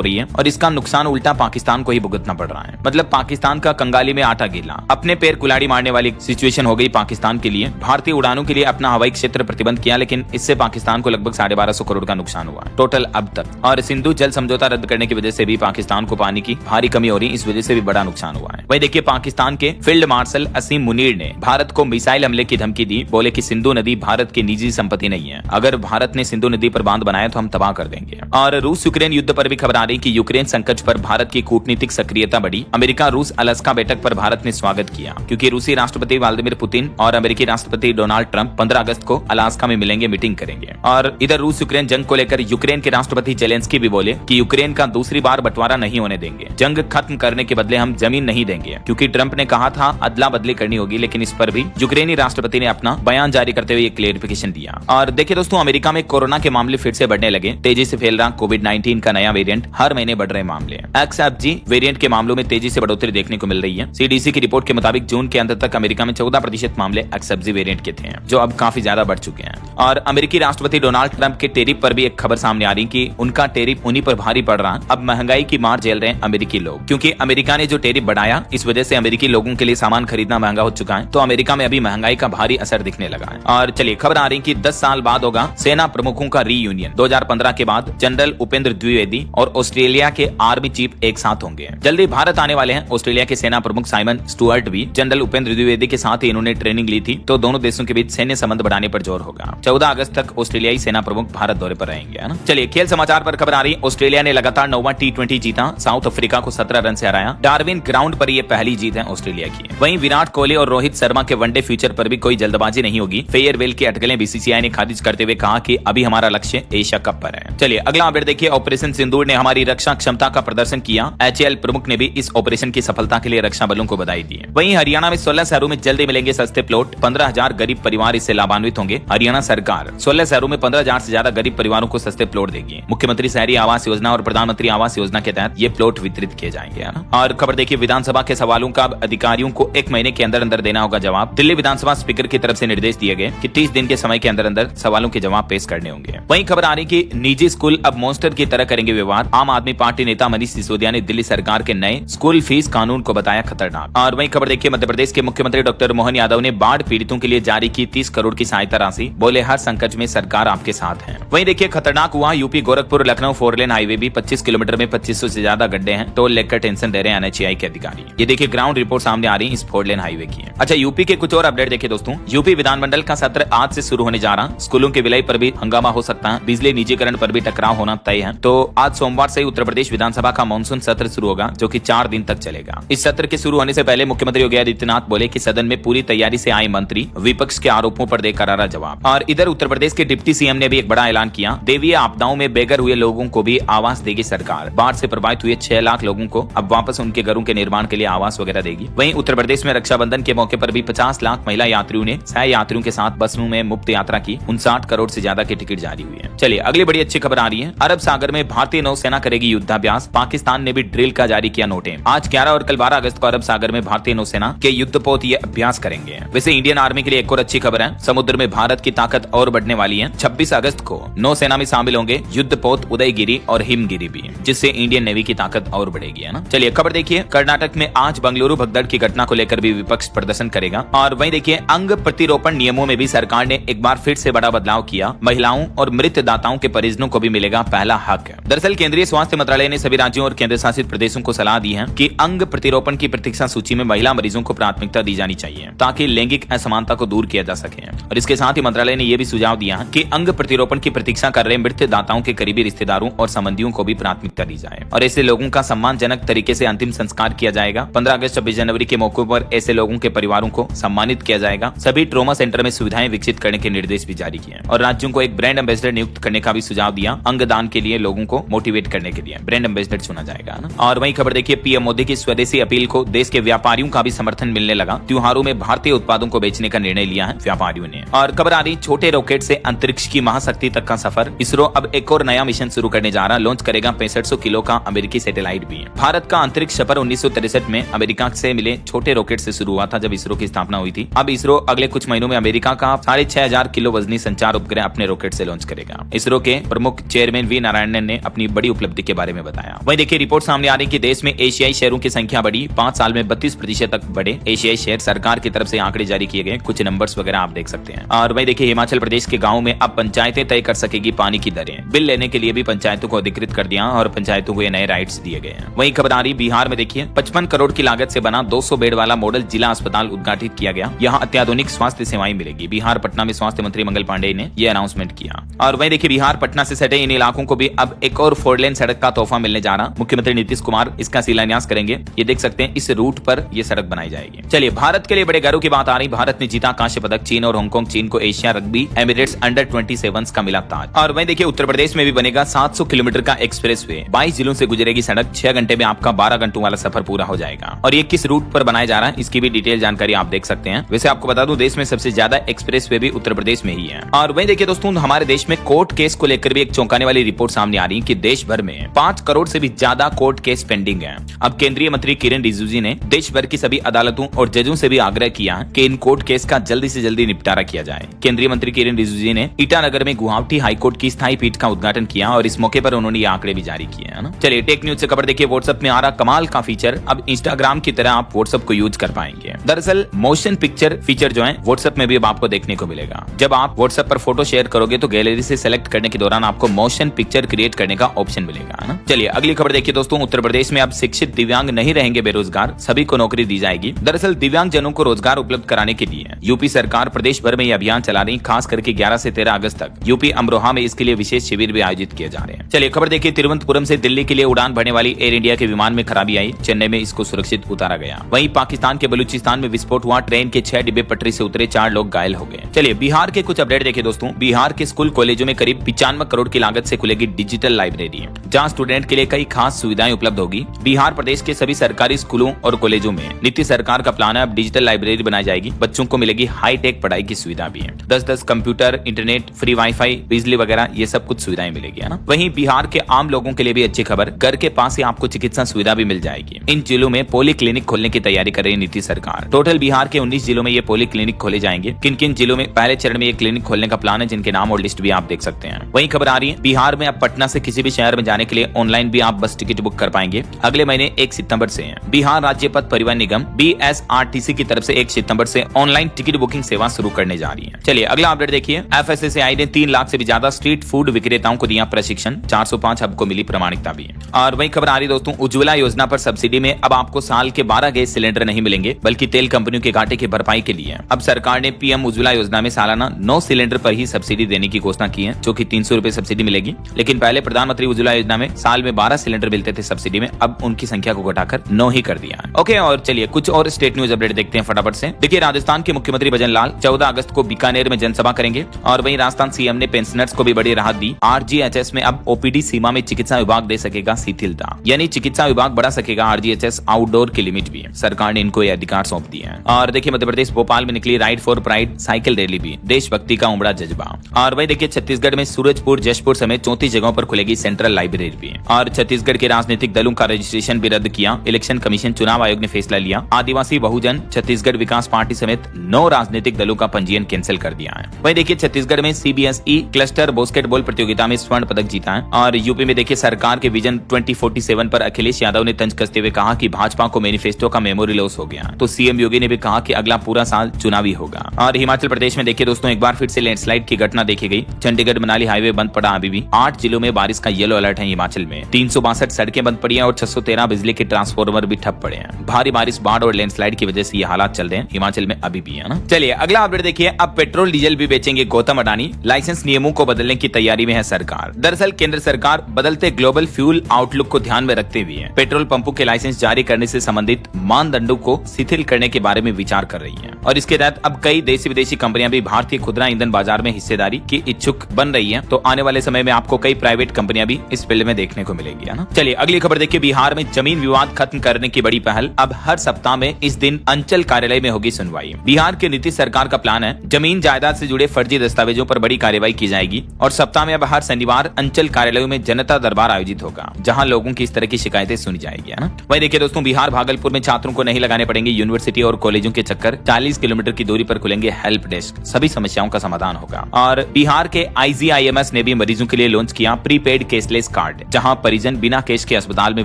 रही है और इसका नुकसान उल्टा पाकिस्तान को ही भुगतना पड़ रहा है। मतलब पाकिस्तान का कंगाली में आटा गीला, अपने पैर कुल्हाड़ी मारने वाली सिचुएशन हो गई पाकिस्तान के लिए। भारतीय उड़ानों के लिए अपना हवाई क्षेत्र प्रतिबंध किया, लेकिन इससे पाकिस्तान को लगभग 1250 करोड़ का नुकसान हुआ टोटल अब तक। और सिंधु जल समझौता रद्द करने की वजह से भी पाकिस्तान को पानी की भारी कमी हो रही है, इस वजह से भी बड़ा नुकसान हुआ है। वही देखिए, पाकिस्तान के फील्ड मार्शल असीम मुनीर ने भारत को मिसाइल हमले की धमकी दी। बोले कि सिंधु नदी भारत की निजी संपत्ति नहीं है, अगर भारत ने सिंधु नदी पर बांध बनाया तो हम तबाह कर देंगे। और रूस यूक्रेन युद्ध पर भी खबर आ रही कि यूक्रेन संकट पर भारत की कूटनीतिक सक्रियता बढ़ी। अमेरिका रूस अलास्का बैठक पर भारत ने स्वागत किया, क्योंकि रूसी राष्ट्रपति व्लादिमीर पुतिन और अमेरिकी राष्ट्रपति डोनाल्ड ट्रंप 15 अगस्त को अलास्का में मिलेंगे, मीटिंग करेंगे। और इधर रूस यूक्रेन जंग को लेकर यूक्रेन के राष्ट्रपति जेलेंस्की भी बोले कि यूक्रेन का दूसरी बार बंटवारा नहीं होने देंगे, जंग खत्म करने के बदले हम जमीन नहीं देंगे, क्योंकि ट्रंप ने कहा था अदला बदली करनी होगी, लेकिन इस पर भी यूक्रेनी राष्ट्रपति ने अपना बयान जारी करते हुए क्लेरिफिकेशन दिया। और देखिए दोस्तों, अमेरिका में कोरोना के मामले फिर से बढ़ने लगे। तेजी से फैल रहा कोविड-19 का नया वेरिएंट, हर महीने बढ़ रहे मामले। XFG वेरिएंट के मामलों में तेजी से बढ़ोतरी देखने को मिल रही है। CDC की रिपोर्ट के मुताबिक जून के अंत तक अमेरिका में 14% मामले XFG वेरिएंट के थे, जो अब काफी ज्यादा बढ़ चुके हैं। और अमेरिकी राष्ट्रपति डोनाल्ड ट्रंप के टेरिफ पर भी एक खबर सामने आ रही कि उनका टेरिफ उन्हीं पर भारी पड़ रहा। अब महंगाई की मार झेल रहे हैं अमेरिकी लोग, क्योंकि अमेरिका ने जो टेरिफ बढ़ाया, इस वजह से अमेरिकी लोगों के लिए सामान खरीदना महंगा हो चुका है। तो अमेरिका में अभी महंगाई का भारी असर दिखने लगा है। और चलिए, खबर आ रही कि 10 साल बाद होगा सेना प्रमुखों का रीयूनियन। 2015 के बाद जनरल उपेंद्र द्विवेदी और ऑस्ट्रेलिया के आर्मी चीफ एक साथ होंगे। जल्दी भारत आने वाले हैं ऑस्ट्रेलिया के सेना प्रमुख साइमन स्टुअर्ट भी। जनरल उपेंद्र द्विवेदी के साथ ही इन्होंने ट्रेनिंग ली थी, तो दोनों देशों के बीच सैन्य संबंध बढ़ाने पर जोर होगा। 14 अगस्त तक ऑस्ट्रेलियाई सेना प्रमुख भारत दौरे पर रहेंगे, है ना। चलिए, खेल समाचार पर खबर आ रही, ऑस्ट्रेलिया ने लगातार 9वां T20 जीता, साउथ अफ्रीका को 17 रन से हराया। डार्विन ग्राउंड पर यह पहली जीत है ऑस्ट्रेलिया की। वहीं विराट कोहली और रोहित शर्मा के वनडे फ्यूचर पर भी कोई जल्दबाजी नहीं होगी। फेयरवेल की अटकलें BCCI ने खारिज करते हुए कहा कि अभी हमारा लक्ष्य एशिया कप पर है। चलिए, अगला अपडेट देखिए। ऑपरेशन सिंदूर ने हमारी रक्षा क्षमता का प्रदर्शन किया। HAL प्रमुख ने भी इस ऑपरेशन की सफलता के लिए रक्षा बलों को बधाई दी है। वहीं हरियाणा में 16 शहरों में जल्दी मिलेंगे सस्ते प्लॉट। 15,000 गरीब परिवार इससे लाभान्वित होंगे। हरियाणा सरकार 16 शहरों में 15,000 से ज्यादा गरीब परिवारों को सस्ते प्लॉट देगी। मुख्यमंत्री शहरी आवास योजना और प्रधानमंत्री आवास योजना के तहत ये प्लॉट वितरित किए जाएंगे। और खबर देखिए, विधानसभा के सवालों का अधिकारियों को 1 महीने के अंदर अंदर देना होगा जवाब। दिल्ली विधानसभा स्पीकर की तरफ से निर्देश दिए गए कि 30 दिन के समय के अंदर अंदर सवालों के जवाब पेश करने होंगे। वहीं खबर आ रही कि निजी स्कूल अब मॉन्स्टर की तरह करेंगे व्यवहार। आम आदमी पार्टी नेता मनीष सिसोदिया ने दिल्ली सरकार के नए स्कूल फीस कानून को बताया खतरनाक। और वहीं खबर देखिए, मध्य प्रदेश के मुख्यमंत्री डॉक्टर मोहन यादव ने बाढ़ पीड़ितों के लिए जारी की 30 करोड़ की सहायता राशि। बोले हर संकट में सरकार आपके साथ है। वहीं देखिए, खतरनाक हुआ UP Gorakhpur Lucknow 4 lane highway भी 25 किलोमीटर में 2500 से ज्यादा गड्ढे हैं। टोल लेकर टेंशन दे रहे हैं NHAI के अधिकारी। ये देखिए, ग्राउंड रिपोर्ट सामने आ रही है इस 4 लेन हाईवे की। अच्छा, यूपी के कुछ और अपडेट देखिए दोस्तों। यूपी विधानमंडल का सत्र आज से शुरू होने जा रहा। स्कूलों के विलय पर भी हंगामा हो सकता है। बिजली निजीकरण पर भी टकराव होना तय है। तो आज सोमवार से उत्तर प्रदेश विधानसभा का मानसून सत्र शुरू होगा, जो कि 4 दिन तक चलेगा। इस सत्र के शुरू होने से पहले मुख्यमंत्री योगी आदित्यनाथ बोले कि सदन में पूरी तैयारी से आए मंत्री विपक्ष के आरोपों पर दे करारा जवाब। और इधर उत्तर प्रदेश के डिप्टी सीएम ने भी एक बड़ा ऐलान किया। देवीय आपदाओं में बेघर हुए लोगों को भी आवास देगी सरकार। बाढ़ से प्रभावित हुए 6 लाख लोगों को अब वापस उनके घरों के निर्माण के लिए आवास वगैरह देगी। वहीं उत्तर प्रदेश में रक्षाबंधन के मौके पर भी 50 लाख महिला यात्रियों ने सह यात्रियों के साथ बसों में मुफ्त यात्रा की। 59 करोड़ से ज्यादा की टिकट जारी हुई है। चलिए, अगली बड़ी अच्छी खबर आ रही है। अरब सागर में भारतीय नौसेना करेगी युद्धाभ्यास। पाकिस्तान ने भी ड्रिल का जारी किया नोटिस। आज 11 और कल 12 अगस्त को अरब सागर में भारतीय नौसेना के युद्धपोत ये अभ्यास करेंगे। वैसे इंडियन आर्मी के लिए एक और अच्छी खबर है, समुद्र में भारत की ताकत और बढ़ने वाली है। 26 अगस्त को नौसेना में शामिल होंगे युद्धपोत उदयगिरी और हिमगिरी भी, जिससे इंडियन नेवी की ताकत और बढ़ेगी, है ना। चलिए, खबर देखिए। कर्नाटक में आज बंगलुरु भगदड़ की घटना को लेकर भी विपक्ष प्रदर्शन करेगा। और वहीं देखिए, अंग प्रतिरोपण नियमों में भी सरकार ने एक बार फिर से बड़ा बदलाव किया। महिलाओं और मृत दाताओं के परिजनों को भी मिलेगा पहला हक। दरअसल केंद्रीय स्वास्थ्य मंत्रालय ने सभी राज्यों और केंद्र शासित प्रदेशों को सलाह दी है कि अंग प्रतिरोपण की प्रतीक्षा सूची में महिला मरीजों को प्राथमिकता दी जानी चाहिए, ताकि लैंगिक असमानता को दूर किया जा सके। और इसके साथ ही मंत्रालय ने यह भी सुझाव दिया है कि अंग प्रतिरोपण की प्रतीक्षा कर रहे मृत दाताओं के करीबी रिश्तेदारों और संबंधियों को भी प्राथमिकता दी जाए और ऐसे लोगों का सम्मानजनक तरीके से अंतिम संस्कार किया जाएगा। 15 अगस्त 26 जनवरी के मौके पर ऐसे लोगों के परिवारों को सम्मानित किया जाएगा। सभी ट्रोमा सेंटर में सुविधाएं विकसित करने के निर्देश भी जारी किए और राज्यों को एक ब्रांड एम्बेसडर नियुक्त करने का भी सुझाव दिया। अंगदान के लिए लोगों को मोटिवेट करने के लिए ब्रांड एम्बेसडर चुना जाएगा ना। और वहीं खबर देखिए, पीएम मोदी की स्वदेशी अपील को देश के व्यापारियों का भी समर्थन मिलने लगा। त्योहारों में भारतीय उत्पादों को बेचने का निर्णय लिया है व्यापारियों ने। और खबर आ रही, छोटे रॉकेट से अंतरिक्ष की महाशक्ति तक का सफर। इसरो अब एक और नया मिशन शुरू करने जा रहा है। लॉन्च करेगा मिलेगा 6500 किलो का अमेरिकी सैटेलाइट भी। भारत का अंतरिक्ष सफर 1963 में अमेरिका से मिले छोटे रॉकेट से शुरू हुआ था, जब इसरो की स्थापना हुई थी। अब इसरो अगले कुछ महीनों में अमेरिका का 6500 किलो वजनी संचार उपग्रह अपने रॉकेट से लॉन्च करेगा। इसरो के प्रमुख चेयरमैन वी नारायणन ने अपनी बड़ी उपलब्धि के बारे में बताया। वहीं देखिए रिपोर्ट सामने आ रही कि देश में एशियाई शहरों की संख्या बढ़ी, 5 साल में 32% तक बढ़े एशियाई शहर। सरकार की तरफ से आंकड़े जारी किए गए, कुछ नंबर्स वगैरह आप देख सकते हैं। और वहीं देखिए हिमाचल प्रदेश के गाँव में अब पंचायतें तय कर सकेगी पानी की दरें। बिल लेने के लिए भी पंचायतों को अधिकृत कर दिया और पंचायतों को ये नए राइट्स दिए गए हैं। वहीं खबर आ रही बिहार में देखिए 55 करोड़ की लागत से बना 200 बेड वाला मॉडल जिला अस्पताल उद्घाटित किया गया। यहाँ अत्याधुनिक स्वास्थ्य सेवाएं मिलेगी। बिहार पटना में स्वास्थ्य मंत्री मंगल पांडेय ने यह अनाउंसमेंट किया। और वहीं देखिए बिहार पटना से सटे इन इलाकों को भी अब एक और 4 लेन सड़क का तोहफा मिलने जा रहा। मुख्यमंत्री नीतीश कुमार इसका शिलान्यास करेंगे। ये देख सकते हैं इस रूट पर यह सड़क बनाई जाएगी। चलिए भारत के लिए बड़े गर्व की बात आ रही, भारत ने जीता कांस्य पदक। चीन और हांगकांग चीन को एशिया रग्बी एमिरेट्स अंडर 27 का मिला ताज। और वहीं देखिए उत्तर प्रदेश में भी बनेगा 700 किलोमीटर का एक्सप्रेस वे। 22 जिलों से गुजरेगी सड़क। 6 घंटे में आपका 12 घंटों वाला सफर पूरा हो जाएगा। और ये किस रूट पर बनाया जा रहा है इसकी भी डिटेल जानकारी आप देख सकते हैं। वैसे आपको बता दूं देश में सबसे ज्यादा एक्सप्रेस वे भी उत्तर प्रदेश में ही है। और वहीं देखिए दोस्तों हमारे देश में कोर्ट केस को लेकर भी एक चौंकाने वाली रिपोर्ट सामने आ रही है कि देश भर में 5 करोड़ से भी ज्यादा कोर्ट केस पेंडिंग है। अब केंद्रीय मंत्री किरण रिजिजू ने देश भर की सभी अदालतों और जजों से भी आग्रह किया कि इन कोर्ट केस का जल्दी से जल्दी निपटारा किया जाए। केंद्रीय मंत्री किरण रिजिजू ने ईटानगर में गुवाहाटी हाईकोर्ट की स्थायी पीठ का उद्घाटन किया और इस मौके पर उन्होंने ये आंकड़े भी जारी किए हैं ना। चलिए टेक न्यूज से खबर देखिए व्हाट्सएप में आ रहा कमाल का फीचर। अब इंस्टाग्राम की तरह आप व्हाट्सएप को यूज कर पाएंगे। दरअसल मोशन पिक्चर फीचर जो है व्हाट्सएप में भी अब आपको देखने को मिलेगा। जब आप व्हाट्सएप पर फोटो शेयर करोगे तो गैलरी से सेलेक्ट करने के दौरान आपको मोशन पिक्चर क्रिएट करने का ऑप्शन मिलेगा ना। चलिए अगली खबर देखिए दोस्तों, उत्तर प्रदेश में अब शिक्षित दिव्यांग नहीं रहेंगे बेरोजगार, सभी को नौकरी दी जाएगी। दरअसल दिव्यांग जनों को रोजगार उपलब्ध कराने के लिए यूपी सरकार प्रदेश भर में ये अभियान चला रही, खास करके 11 से 13 अगस्त तक यूपी अमरोहा में इसके लिए विशेष शिविर भी आयोजित किए जा रहे हैं। चलिए खबर देखिए, तिरुवनंतपुरम से दिल्ली के लिए उड़ान भरने वाली एयर इंडिया के विमान में खराबी आई, चेन्नई में इसको सुरक्षित उतारा गया। वहीं पाकिस्तान के बलूचिस्तान में विस्फोट हुआ, ट्रेन के 6 डिब्बे पटरी से उतरे, 4 लोग घायल हो गए। चलिए बिहार के कुछ अपडेट देखिए दोस्तों, बिहार के स्कूल कॉलेजों में करीब 95 करोड़ की लागत से खुलेगी डिजिटल लाइब्रेरी, जहां स्टूडेंट के लिए कई खास सुविधाएं उपलब्ध होगी। बिहार प्रदेश के सभी सरकारी स्कूलों और कॉलेजों में नीतीश सरकार का प्लान है, अब डिजिटल लाइब्रेरी बनाई जाएगी। बच्चों को मिलेगी हाईटेक पढ़ाई की सुविधा भी है। 10 कंप्यूटर, इंटरनेट, फ्री वाईफाई, बिजली वगैरह ये सब कुछ सुविधाएं मिलेगी है ना। वहीं बिहार के आम लोगों के लिए भी अच्छी खबर, घर के पास ही आपको चिकित्सा सुविधा भी मिल जाएगी। इन जिलों में पोली क्लिनिक खोलने की तैयारी कर रही नीतीश सरकार। टोटल बिहार के 19 जिलों में ये पोली क्लिनिक खोले जाएंगे। किन किन जिलों में पहले चरण में ये क्लिनिक खोलने का प्लान है, जिनके नाम और लिस्ट भी आप देख सकते हैं। वहीं खबर आ रही है बिहार में अब पटना से किसी भी शहर में जाने के लिए ऑनलाइन भी आप बस टिकट बुक कर पाएंगे। अगले महीने 1 सितंबर से बिहार राज्य पथ परिवहन निगम BSRTC की तरफ से 1 सितंबर से ऑनलाइन टिकट बुकिंग सेवा शुरू करने जा रही है। चलिए अगला अपडेट देखिए, FSSAI ने 3 लाख से भी ज्यादा स्ट्रीट फूड विक्रेताओं को दिया प्रशिक्षण, 405 हब को मिली प्रमाणिकता भी। और वहीं खबर आ रही दोस्तों, उज्ज्वला योजना पर सब्सिडी में अब आपको साल के 12 गैस सिलेंडर नहीं मिलेंगे, बल्कि तेल कंपनियों के घाटे की भरपाई के लिए अब सरकार ने PM उज्ज्वला योजना में सालाना 9 सिलेंडर पर ही सब्सिडी देने की घोषणा की है, जो कि 300 रुपए सब्सिडी मिलेगी। लेकिन पहले प्रधानमंत्री उज्ज्वला योजना में साल में 12 सिलेंडर मिलते थे सब्सिडी में, अब उनकी संख्या को घटाकर 9 ही कर दिया। ओके, और चलिए कुछ और स्टेट न्यूज अपडेट देखते हैं फटाफट से। देखिए राजस्थान के मुख्यमंत्री भजन लाल 14 अगस्त को बीकानेर में जनसभा करेंगे। और वहीं राजस्थान CM ने पेंशनर्स को भी बड़ी राहत दी। RGHS में अब OPD सीमा में चिकित्सा विभाग दे सकेगा शिथिलता, यानी चिकित्सा विभाग बढ़ा सकेगा RGHS आउटडोर की लिमिट भी। सरकार ने इनको ये अधिकार सौंप दिए हैं। और देखिए मध्य प्रदेश भोपाल में निकली ride for pride cycle rally भी, देशभक्ति का उमड़ा जज्बा। और वहीं देखिए छत्तीसगढ़ में सूरजपुर, जशपुर समेत 34 जगहों पर खुलेगी सेंट्रल लाइब्रेरी भी। और छत्तीसगढ़ के राजनीतिक दलों का रजिस्ट्रेशन भी रद्द किया, इलेक्शन कमीशन चुनाव आयोग ने फैसला लिया। आदिवासी बहुजन छत्तीसगढ़ विकास पार्टी समेत 9 राजनीतिक दलों का पंजीयन कैंसिल कर दिया है। वहीं देखिए छत्तीसगढ़ में CBSE क्लस्टर बास्केटबॉल प्रतियोगिता में स्वर्ण पदक जीता है। और यूपी में देखिए सरकार के विजन 2047 पर अखिलेश यादव ने तंज कसते हुए कहा कि भाजपा को मैनिफेस्टो का मेमोरी लॉस हो गया। तो CM योगी ने भी कहा कि अगला पूरा साल चुनावी होगा। और हिमाचल प्रदेश में देखिए दोस्तों एक बार फिर से लैंडस्लाइड की घटना देखी गई। चंडीगढ़ मनाली हाईवे बंद पड़ा अभी भी। 8 जिलों में बारिश का येलो अलर्ट है हिमाचल में। 362 सड़कें बंद पड़ी हैं और 613 बिजली के ट्रांसफार्मर भी ठप पड़े हैं। भारी बारिश, बाढ़ और लैंडस्लाइड की वजह से ये हालात चल रहे हैं हिमाचल में अभी भी है ना। चलिए अगला अपडेट देखिए, अब पेट्रोल डीजल भी बेचेंगे गौतम अडानी, लाइसेंस नियमों को बदलने की तैयारी में है सरकार। दरअसल केंद्र सरकार बदलते ग्लोबल फ्यूल आउटलुक को ध्यान में रखते हुए पेट्रोल पंपों के लाइसेंस जारी करने से संबंधित मानदंडों को शिथिल करने के बारे में विचार कर रही है। और इसके तहत अब कई देशी विदेशी कंपनियां भी भारतीय खुदरा ईंधन बाजार में हिस्सेदारी की इच्छुक बन रही है। तो आने वाले समय में आपको कई प्राइवेट कंपनियां भी इस फील्ड में देखने को मिलेगी है ना। चलिए अगली खबर देखिए, बिहार में जमीन विवाद खत्म करने की बड़ी पहल, अब हर सप्ताह में इस दिन अंचल कार्यालय में होगी सुनवाई। बिहार के नीतीश सरकार का प्लान है, जमीन जायदाद से जुड़े फर्जी दस्तावेजों पर बड़ी कार्रवाई की जाएगी। और सप्ताह में अब हर शनिवार अंचल कार्यालयों में जनता जनता दरबार आयोजित होगा, जहां लोगों की इस तरह की शिकायतें सुनी जाएगी, है ना। वहीं देखिए दोस्तों, बिहार भागलपुर में छात्रों को नहीं लगाने पड़ेंगे यूनिवर्सिटी और कॉलेजों के चक्कर। 40 किलोमीटर की दूरी पर खुलेंगे हेल्प डेस्क, सभी समस्याओं का समाधान होगा। और बिहार के IGIMS ने भी मरीजों के लिए लॉन्च किया प्रीपेड कैशलेस कार्ड, जहां परिजन बिना कैश के अस्पताल में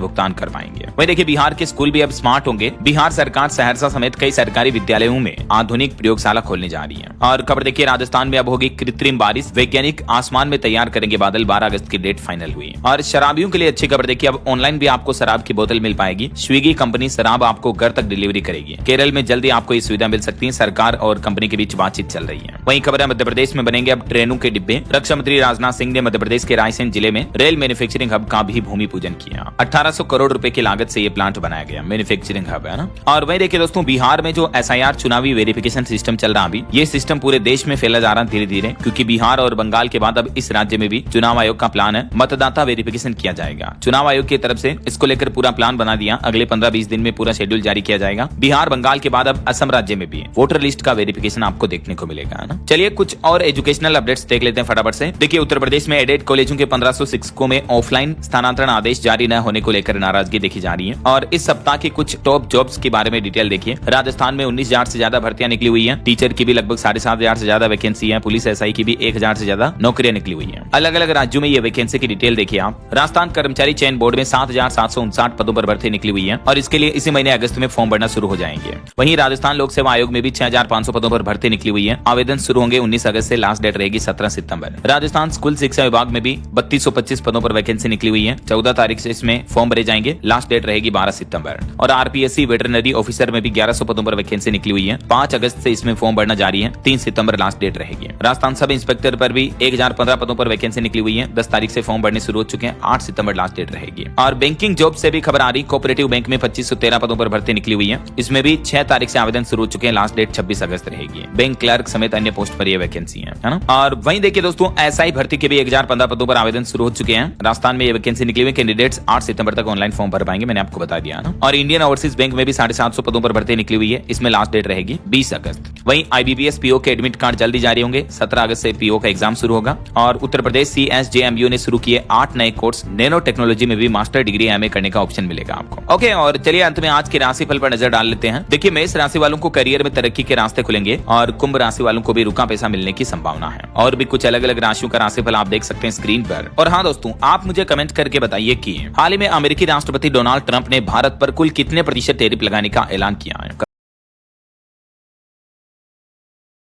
भुगतान कर पाएंगे। वहीं देखिए, बिहार के स्कूल भी अब स्मार्ट होंगे। बिहार सरकार सहरसा समेत कई सरकारी विद्यालयों में आधुनिक प्रयोगशाला खोलने जा रही है। और खबर देखिए, राजस्थान में अब होगी कृत्रिम बारिश, वैज्ञानिक आसमान में तैयार करेंगे बादल। 12 अगस्त की डेट फाइनल हुई। और शराबियों के लिए अच्छी खबर देखिए, अब ऑनलाइन भी आपको शराब की बोतल मिल पाएगी। स्विगी कंपनी शराब आपको घर तक डिलीवरी करेगी। केरल में जल्दी आपको ये सुविधा मिल सकती है। सरकार और कंपनी के बीच बातचीट चल रही है। वहीं खबर है, मध्य प्रदेश में बनेंगे अब ट्रेनों के डिब्बे। रक्षा मंत्री राजनाथ सिंह ने मध्य प्रदेश के रायसेन जिले में रेल मैन्युफैक्चरिंग हब का भी भूमि पूजन किया। 1800 करोड़ रुपए की लागत से ये प्लांट बनाया गया मैन्युफैक्चरिंग हब, है ना। और वहीं देखिए दोस्तों, बिहार में जो SIR चुनावी वेरिफिकेशन सिस्टम चल रहा अभी, ये सिस्टम पूरे देश में फैला जा रहा है धीरे धीरे, क्योंकि बिहार और बंगाल के बाद अब इस राज्य में भी चुनाव आयोग का प्लान है, मतदाता वेरिफिकेशन किया जाएगा। चुनाव आयोग की तरफ से इसको लेकर पूरा प्लान बना दिया। अगले 15-20 दिन में पूरा शेड्यूल जारी किया जाएगा। बिहार बंगाल के बाद अब असम राज्य में भी वोटर लिस्ट का वेरिफिकेशन आपको देखने को मिलेगा, है ना। चलिए कुछ और एजुकेशनल अपडेट्स देख लेते हैं फटाफट से। देखिए, उत्तर प्रदेश में एडेड कॉलेजों के 1500 शिक्षकों में ऑफलाइन स्थानांतरण आदेश जारी न होने को लेकर नाराजगी देखी जा रही है। और इस सप्ताह के कुछ टॉप जॉब्स के बारे में डिटेल देखिए। राजस्थान में 19,000 से ज्यादा भर्तियां निकली हुई है। टीचर की भी लगभग 7,500 से ज्यादा वैकेंसी है। पुलिस SI की भी 1,000 से ज्यादा नौकरियां निकली हुई है। अलग अलग राज्यों में ये वैकेंसी की डिटेल देखिए आप। राजस्थान कर्मचारी चयन बोर्ड में 7,759 पदों पर भर्ती निकली हुई है और इसके लिए इसी महीने अगस्त में फॉर्म भरना शुरू हो जाएंगे। वहीं राजस्थान लोक सेवा आयोग में भी 6,500 पदों पर भर्ती निकली हुई है। आवेदन शुरू होंगे 19 अगस्त से, लास्ट डेट रहेगी 17 सितंबर। राजस्थान स्कूल शिक्षा विभाग में भी 3225 पदों पर वैकेंसी निकली हुई है। 14 तारीख से इसमें फॉर्म भरे जाएंगे, लास्ट डेट रहेगी 12 सितंबर। और RPSC वेटरनरी ऑफिसर में भी 1100 पदों पर वैकेंसी निकली हुई है। 5 अगस्त से इसमें फॉर्म भरना जारी है। 3 सितंबर लास्ट डेट रहेगी। राजस्थान सब इंस्पेक्टर पर भी 1015 पदों पर वैकेंसी निकली हुई है। 10 तारीख से फॉर्म भरने शुरू हो चुके हैं। 8 सितंबर लास्ट डेट रहेगी। और बैंकिंग जॉब से भी खबर आ रही, कोऑपरेटिव बैंक में 2513 पदों पर भर्ती निकली हुई है। इसमें भी 6 तारीख से आवेदन शुरू हो चुके हैं। लास्ट डेट 26 अगस्त रहेगी। बैंक क्लर्क समेत अन्य पोस्ट पर यह वैकेंसी है ना। और वहीं देखिए दोस्तों, SI भर्ती के भी 1015 पदों पर आवेदन शुरू हो चुके हैं। राजस्थान में ये वैकेंसी निकली हुई। कैंडिडेट्स 8 सितंबर तक ऑनलाइन फॉर्म भर पाएंगे, मैंने आपको बता दिया ना। और इंडियन ओवरसीज बैंक में भी 750 पदों पर भर्ती निकली हुई है। इसमें लास्ट डेट रहेगी 20 अगस्त। वहीं IBPS PO के एडमिट कार्ड जल्दी जारी होंगे। 17 अगस्त से PO का एग्जाम शुरू होगा। और उत्तर प्रदेश CSJMU ने शुरू किए 8 नए कोर्स। नैनो टेक्नोलॉजी में भी मास्टर डिग्री MA करने का ऑप्शन मिलेगा आपको। ओके, और चलिए अंत में आज के राशिफल पर नजर डाल लेते हैं। देखिए, मेष राशि वालों को करियर में तरक्की के रास्ते खुलेंगे और कुंभ राशि वालों को भी रुका पैसा मिलने की संभावना है। और भी कुछ अलग अलग राशियों का राशिफल आप देख सकते हैं स्क्रीन पर। और हाँ दोस्तों, आप मुझे कमेंट करके बताइए कि हाल ही में अमेरिकी राष्ट्रपति डोनाल्ड ट्रंप ने भारत पर कुल कितने % टैरिफ लगाने का ऐलान किया है।